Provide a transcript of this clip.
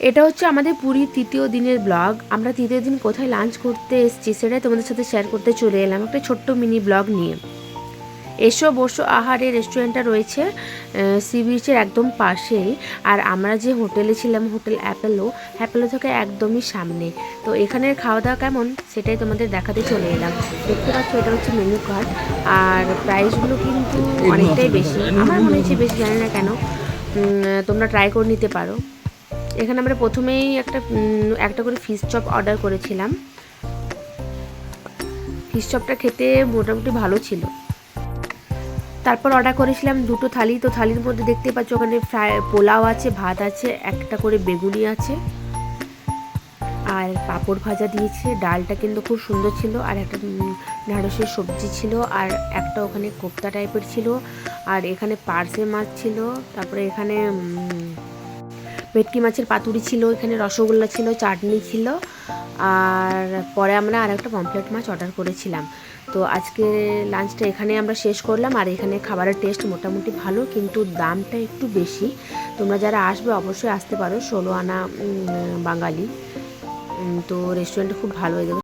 এটা হচ্ছে আমাদের পুরীর তৃতীয় দিনের ব্লগ। আমরা তৃতীয় দিন কোথায় লাঞ্চ করতে এসেছি সেটাই তোমাদের সাথে শেয়ার করতে চলে এলাম একটা ছোট্ট মিনি ব্লগ নিয়ে। এসো বসো আহারে রেস্টুরেন্টটা রয়েছে সি বিচের একদম পাশেই। আর আমরা যে হোটেলে ছিলাম, হোটেল অ্যাপেলো থেকে একদমই সামনে। তো এখানের খাওয়া দাওয়া কেমন সেটাই তোমাদের দেখাতে চলে এলাম। দেখতে পাচ্ছ এটা হচ্ছে মেনু কার্ড, আর প্রাইসগুলো কিন্তু অনেকটাই বেশি, আমার মনে হচ্ছে বেশি, জানি না কেন। তোমরা ট্রাই করে নিতে পারো। এখানে আমরা প্রথমেই একটা করে ফিশ চপ অর্ডার করেছিলাম। ফিশ চপটা খেতে মোটামুটি ভালো ছিল। তারপর অর্ডার করেছিলাম দুটো থালি। তো থালির মধ্যে দেখতে পাচ্ছ ওখানে পোলাও আছে, ভাত আছে, একটা করে বেগুনি আছে, আর পাঁপড় ভাজা দিয়েছে। ডালটা কিন্তু খুব সুন্দর ছিল, আর একটা ঢ্যাঁড়সের সবজি ছিল, আর একটা ওখানে কোপ্তা টাইপের ছিল, আর এখানে পার্সে মাছ ছিল, তারপরে এখানে ভেটকি মাছের পাতুরি ছিল, এখানে রসগোল্লা ছিল, চাটনি ছিল, আর পরে আমরা আর একটা পমফ্রেট মাছ অর্ডার করেছিলাম। তো আজকে লাঞ্চটা এখানে আমরা শেষ করলাম। আর এখানে খাবারের টেস্ট মোটামুটি ভালো, কিন্তু দামটা একটু বেশি। তোমরা যারা আসবে অবশ্যই আসতে পারো, 16 আনা বাঙালি। তো রেস্টুরেন্টটা খুব ভালো।